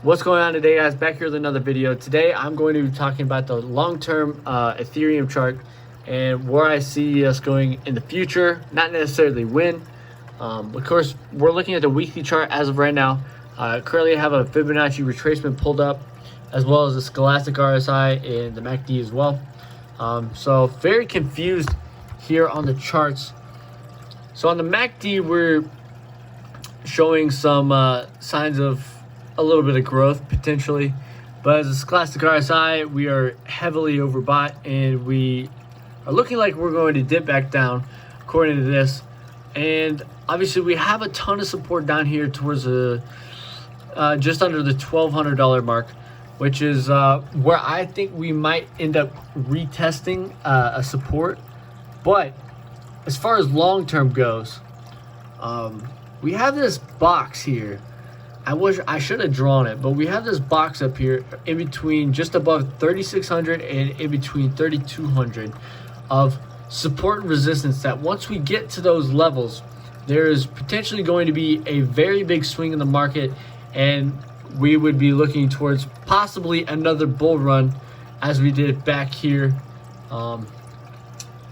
What's going on today, guys? Back here with another video. Today I'm going to be talking about the long-term Ethereum chart and where I see us going in the future, not necessarily when. Of course, we're looking at the weekly chart as of right now. Currently I have a Fibonacci retracement pulled up, as well as the Scholastic RSI and the MACD as well. So very confused here on the charts. So on the MACD, we're showing some signs of a little bit of growth potentially, but as a Scholastic RSI, we are heavily overbought and we are looking like we're going to dip back down according to this. And obviously we have a ton of support down here towards just under the $1,200 mark, which is where I think we might end up retesting a support. But as far as long term goes, we have this box here. I wish I should have drawn it, but we have this box up here in between, just above 3,600 and in between 3,200 of support and resistance, that once we get to those levels, there is potentially going to be a very big swing in the market, and we would be looking towards possibly another bull run as we did back here,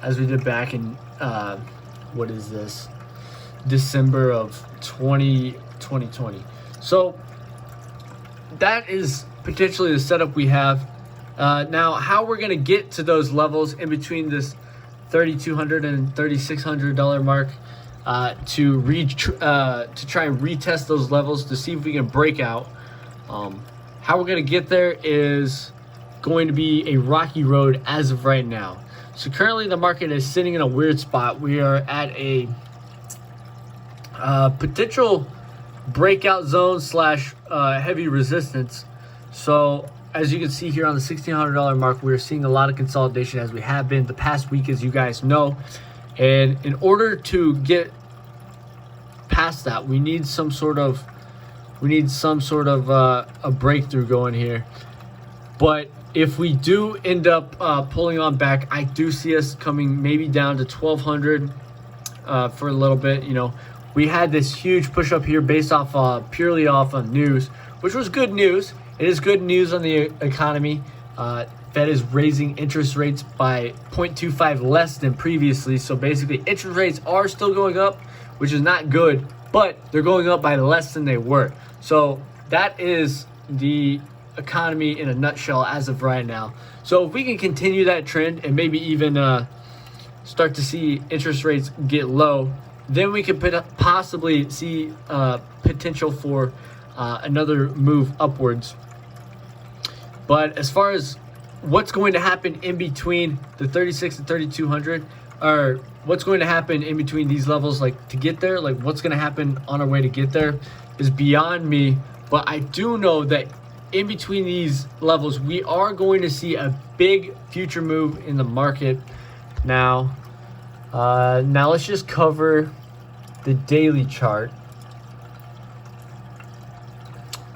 as we did back in what is this, December of 2020. So that is potentially the setup we have. Now, how we're going to get to those levels in between this $3,200 and $3,600 mark to try and retest those levels to see if we can break out. How we're going to get there is going to be a rocky road as of right now. So currently the market is sitting in a weird spot. We are at a potential breakout zone slash heavy resistance. So as you can see here on the $1,600 mark, we're seeing a lot of consolidation, as we have been the past week, as you guys know. And in order to get past that, we need some sort of a breakthrough going here. But if we do end up pulling on back, I do see us coming maybe down to 1,200 for a little bit. You know, we had this huge push up here based off purely off of news, which was good news. It is good news on the economy. Fed is raising interest rates by 0.25 less than previously. So basically interest rates are still going up, which is not good, but they're going up by less than they were. So that is the economy in a nutshell as of right now. So if we can continue that trend and maybe even start to see interest rates get low, then we could possibly see potential for another move upwards. But as far as what's going to happen in between the 36 and 3,200, or what's going to happen in between these levels, like to get there, like what's going to happen on our way to get there, is beyond me. But I do know that in between these levels, we are going to see a big future move in the market. Now let's just cover the daily chart.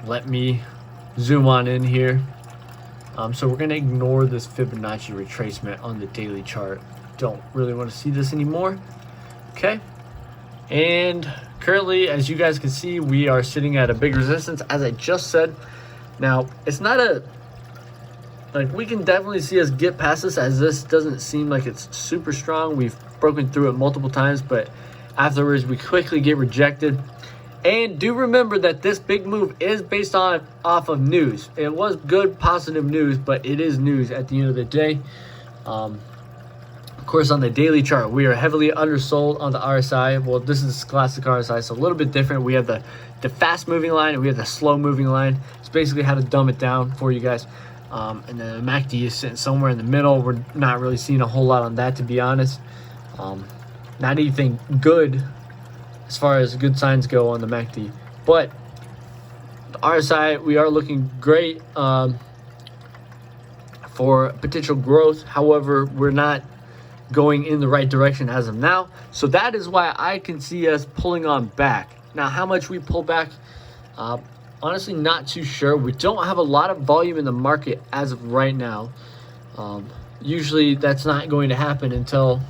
Let me zoom on in here. So we're going to ignore this Fibonacci retracement on the daily chart. Don't really want to see this anymore. Okay. And currently, as you guys can see, we are sitting at a big resistance, as I just said. Now, it's not we can definitely see us get past this, as this doesn't seem like it's super strong. We've broken through it multiple times, but afterwards we quickly get rejected. And do remember that this big move is based off of news. It was good, positive news, but it is news at the end of the day. Of course, on the daily chart, we are heavily undersold on the RSI. Well, this is the Scholastic RSI, so a little bit different. We have the fast moving line and we have the slow moving line. It's basically how to dumb it down for you guys. And then the MACD is sitting somewhere in the middle. We're not really seeing a whole lot on that, to be honest. Not anything good as far as good signs go on the MACD. But the RSI, we are looking great for potential growth. However, we're not going in the right direction as of now. So that is why I can see us pulling on back. Now, how much we pull back, honestly, not too sure. We don't have a lot of volume in the market as of right now. Usually that's not going to happen until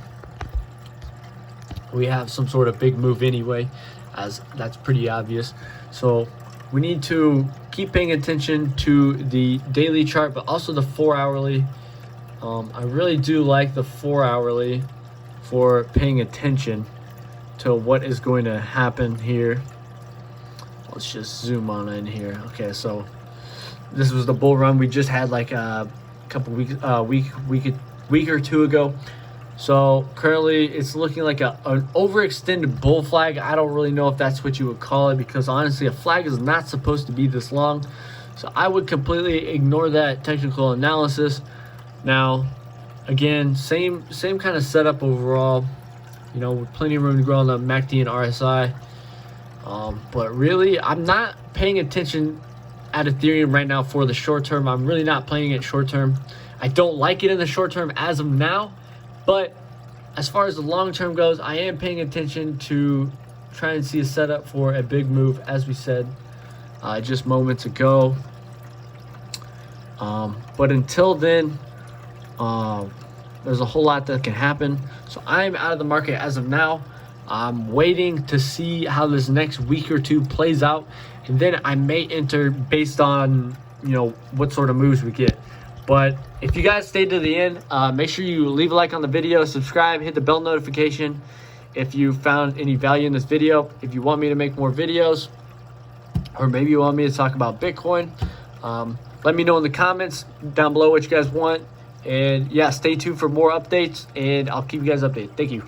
we have some sort of big move anyway, as that's pretty obvious. So we need to keep paying attention to the daily chart, but also the 4 hourly. I really do like the 4 hourly for paying attention to what is going to happen here. Let's just zoom on in here. Okay, so this was the bull run we just had like a couple weeks, week or two ago. So currently it's looking like an overextended bull flag. I don't really know if that's what you would call it, because honestly a flag is not supposed to be this long. So I would completely ignore that technical analysis. Now again, same kind of setup overall, you know, with plenty of room to grow on the MACD and RSI. But really I'm not paying attention at Ethereum right now for the short term. I'm really not playing it short term. I don't like it in the short term as of now. But as far as the long term goes, I am paying attention to try and see a setup for a big move, as we said just moments ago. But until then, there's a whole lot that can happen. So I'm out of the market as of now. I'm waiting to see how this next week or two plays out, and then I may enter based on, you know, what sort of moves we get. But if you guys stayed to the end, make sure you leave a like on the video, subscribe, hit the bell notification if you found any value in this video. If you want me to make more videos, or maybe you want me to talk about Bitcoin, let me know in the comments down below what you guys want. And yeah, stay tuned for more updates, and I'll keep you guys updated. Thank you.